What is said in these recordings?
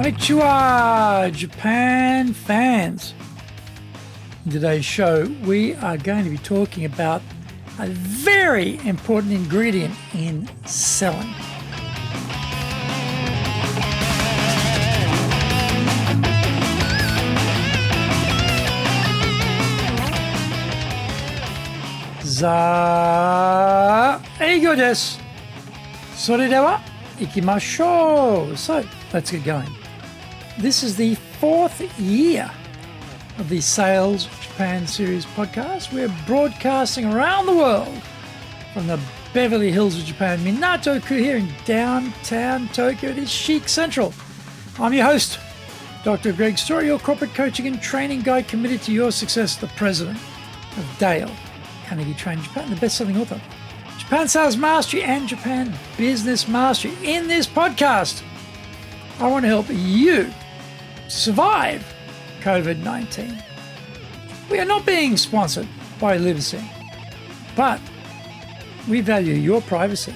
Konnichiwa, Japan fans. In today's show, we are going to be talking about a very important ingredient in selling. Eigo desu. それでは行きましょう. So, let's get going. This is the 4th year of the Sales Japan Series podcast. We're broadcasting around the world from the Beverly Hills of Japan, Minato-ku here in downtown Tokyo. It is Chic Central. I'm your host, Dr. Greg Story, your corporate coaching and training guide committed to your success, the president of Dale Carnegie Training Japan, the best-selling author, Japan Sales Mastery and Japan Business Mastery. In this podcast, I want to help you survive COVID-19. We are not being sponsored by LivSim, but we value your privacy,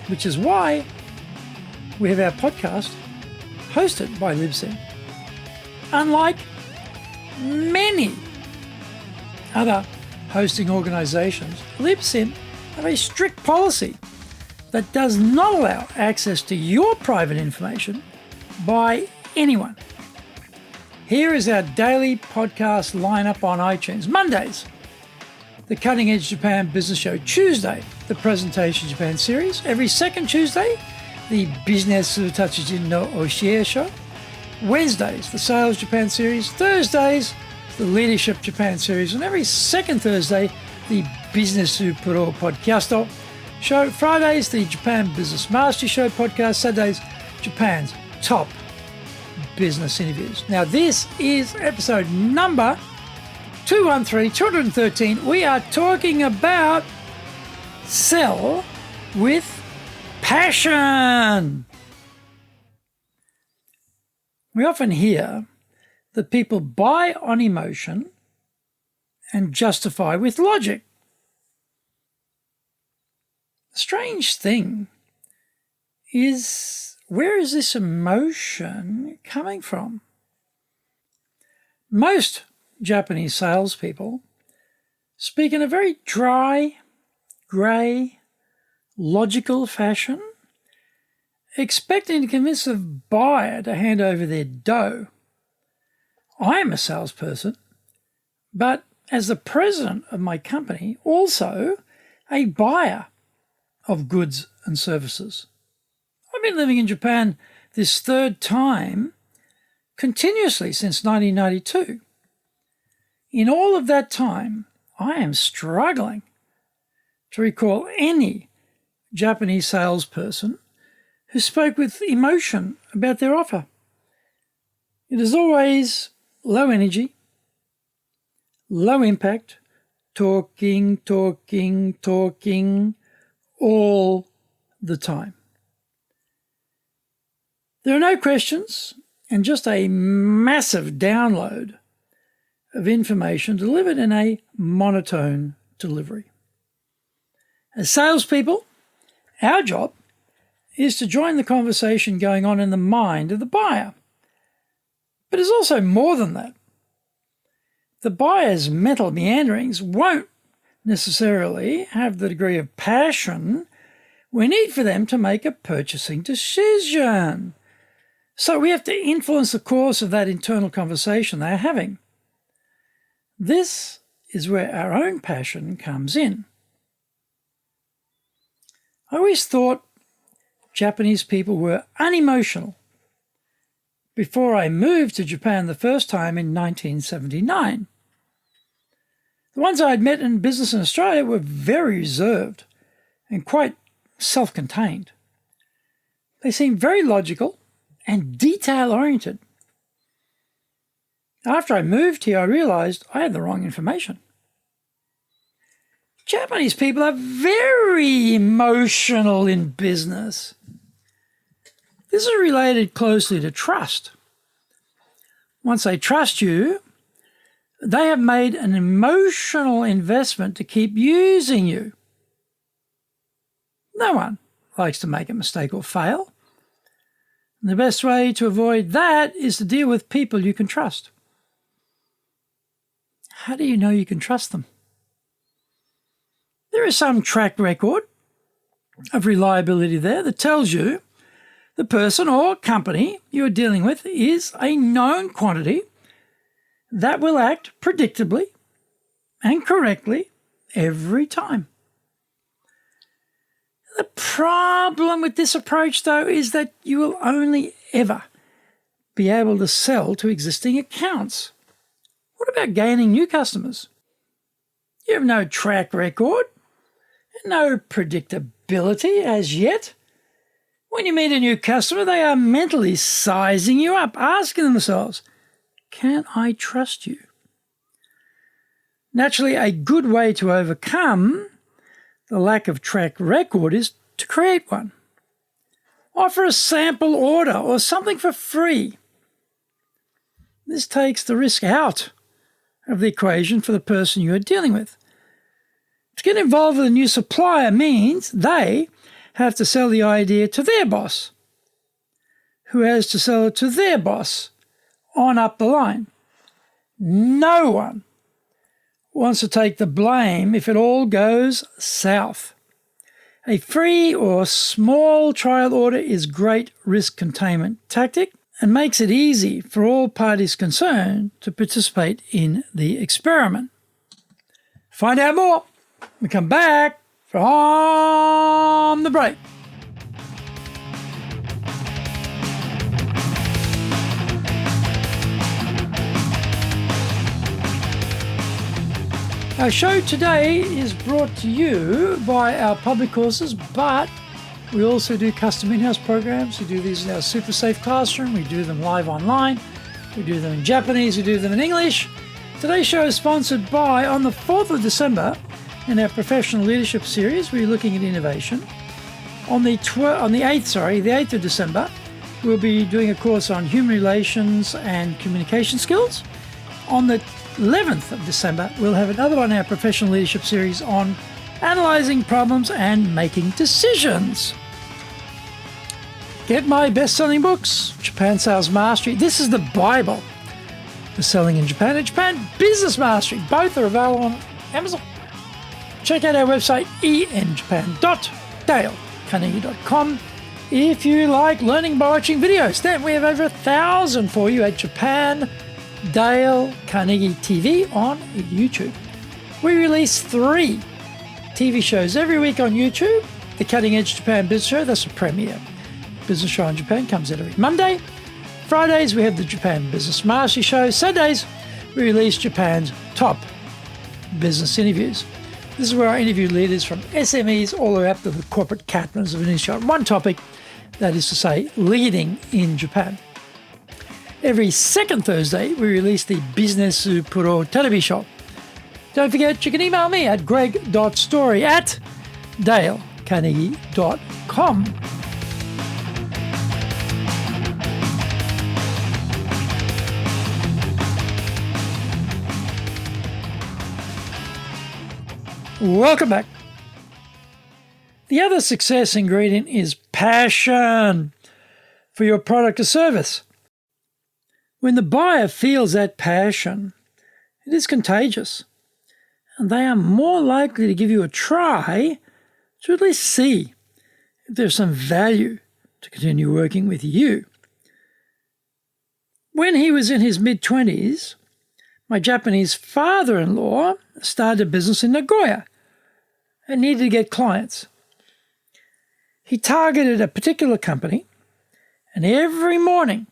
which is why we have our podcast hosted by LivSim. Unlike many other hosting organizations, LivSim have a strict policy that does not allow access to your private information by anyone. Here is our daily podcast lineup on iTunes. Mondays, the Cutting Edge Japan Business Show. Tuesday, the Presentation Japan Series. Every second Tuesday, the Business Tatsujin no Oshie Show. Wednesdays, the Sales Japan Series. Thursdays, the Leadership Japan Series. And every second Thursday, the Business Pro Podcast Show. Fridays, the Japan Business Mastery Show podcast. Saturdays, Japan's top business interviews. Now, this is episode number 213. We are talking about sell with passion. We often hear that people buy on emotion and justify with logic. The strange thing is, where is this emotion coming from? Most Japanese salespeople speak in a very dry, grey, logical fashion, expecting to convince the buyer to hand over their dough. I am a salesperson, but as the president of my company, also a buyer of goods and services. I've been living in Japan this third time continuously since 1992. In all of that time, I am struggling to recall any Japanese salesperson who spoke with emotion about their offer. It is always low energy, low impact, talking all the time. There are no questions and just a massive download of information delivered in a monotone delivery. As salespeople, our job is to join the conversation going on in the mind of the buyer. But it's also more than that. The buyer's mental meanderings won't necessarily have the degree of passion we need for them to make a purchasing decision. So we have to influence the course of that internal conversation they are having. This is where our own passion comes in. I always thought Japanese people were unemotional before I moved to Japan the first time in 1979. The ones I had met in business in Australia were very reserved and quite self-contained. They seemed very logical and detail-oriented. After I moved here, I realized I had the wrong information. Japanese people are very emotional in business. This is related closely to trust. Once they trust you, they have made an emotional investment to keep using you. No one likes to make a mistake or fail. And the best way to avoid that is to deal with people you can trust. How do you know you can trust them? There is some track record of reliability there that tells you the person or company you are dealing with is a known quantity that will act predictably and correctly every time. The problem with this approach, though, is that you will only ever be able to sell to existing accounts. What about gaining new customers? You have no track record, no predictability as yet. When you meet a new customer, they are mentally sizing you up, asking themselves, can I trust you? Naturally, a good way to overcome the lack of track record is to create one. Offer a sample order or something for free. This takes the risk out of the equation for the person you are dealing with. To get involved with a new supplier means they have to sell the idea to their boss, who has to sell it to their boss on up the line. No one wants to take the blame if it all goes south. A free or small trial order is great risk containment tactic and makes it easy for all parties concerned to participate in the experiment. Find out more. We come back from the break. Our show today is brought to you by our public courses, but we also do custom in-house programs. We do these in our Super Safe Classroom. We do them live online. We do them in Japanese. We do them in English. Today's show is sponsored by, on the 4th of December, in our Professional Leadership Series, we're looking at innovation. On the 8th of December, we'll be doing a course on human relations and communication skills. On the 11th of December, we'll have another one in our Professional Leadership Series on analyzing problems and making decisions. Get my best-selling books, Japan Sales Mastery. This is the Bible for selling in Japan, and Japan Business Mastery. Both are available on Amazon. Check out our website, enjapan.dalecarnegie.com. If you like learning by watching videos, then we have over 1,000 for you at Japan Dale Carnegie TV on YouTube. We release 3 TV shows every week on YouTube. The Cutting Edge Japan Business Show, that's a premiere business show in Japan, comes out every Monday. Fridays, we have the Japan Business Mastery Show. Saturdays, we release Japan's top business interviews. This is where I interview leaders from SMEs all the way up to the corporate captains of an industry on one topic, that is to say, leading in Japan. Every second Thursday, we release the Business Puro Television Show. Don't forget, you can email me at greg.story@dalecarnegie.com. Welcome back. The other success ingredient is passion for your product or service. When the buyer feels that passion, it is contagious, and they are more likely to give you a try to at least see if there's some value to continue working with you. When he was in his mid-20s, my Japanese father-in-law started a business in Nagoya and needed to get clients. He targeted a particular company, and every morning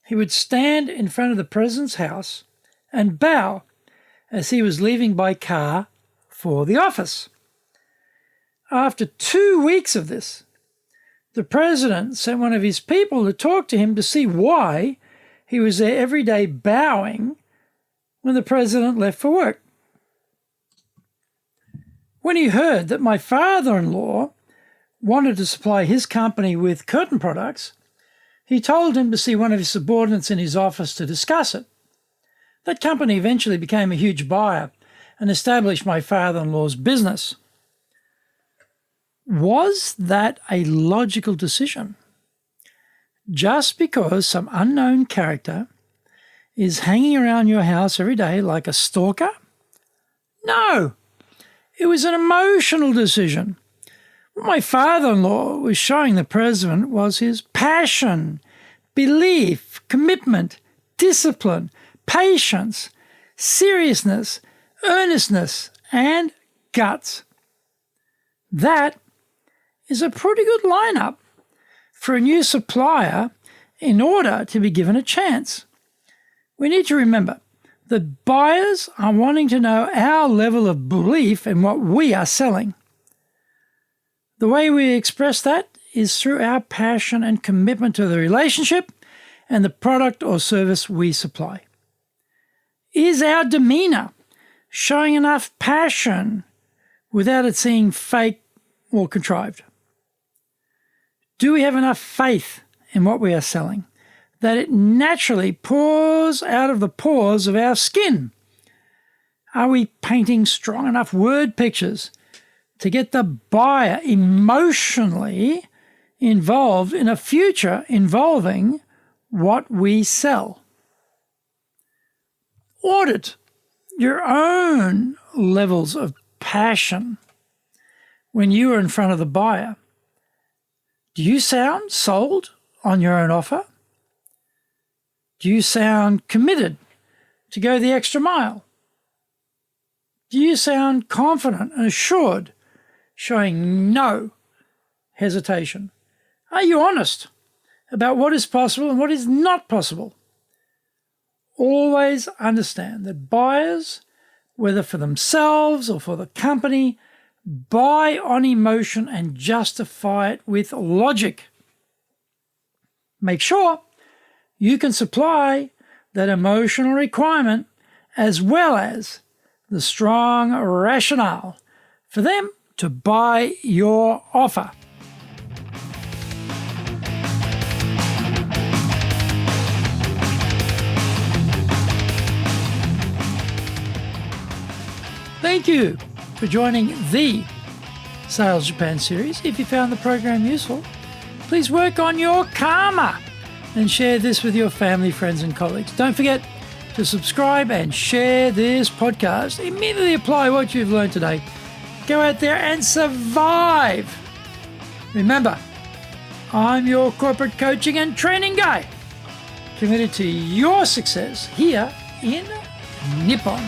he would stand in front of the president's house and bow as he was leaving by car for the office. After 2 weeks of this, the president sent one of his people to talk to him to see why he was there every day bowing when the president left for work. When he heard that my father-in-law wanted to supply his company with curtain products, he told him to see one of his subordinates in his office to discuss it. That company eventually became a huge buyer and established my father-in-law's business. Was that a logical decision? Just because some unknown character is hanging around your house every day like a stalker? No, it was an emotional decision. What my father-in-law was showing the president was his passion, belief, commitment, discipline, patience, seriousness, earnestness, and guts. That is a pretty good lineup for a new supplier in order to be given a chance. We need to remember that buyers are wanting to know our level of belief in what we are selling. The way we express that is through our passion and commitment to the relationship and the product or service we supply. Is our demeanor showing enough passion without it seeming fake or contrived? Do we have enough faith in what we are selling that it naturally pours out of the pores of our skin? Are we painting strong enough word pictures to get the buyer emotionally involved in a future involving what we sell? Audit your own levels of passion when you are in front of the buyer. Do you sound sold on your own offer? Do you sound committed to go the extra mile? Do you sound confident and assured, showing no hesitation? Are you honest about what is possible and what is not possible? Always understand that buyers, whether for themselves or for the company, buy on emotion and justify it with logic. Make sure you can supply that emotional requirement as well as the strong rationale for them to buy your offer. Thank you for joining the Sales Japan series. If you found the program useful, please work on your karma and share this with your family, friends, and colleagues. Don't forget to subscribe and share this podcast. Immediately apply what you've learned today. Go out there and survive. Remember, I'm your corporate coaching and training guy, committed to your success here in Nippon.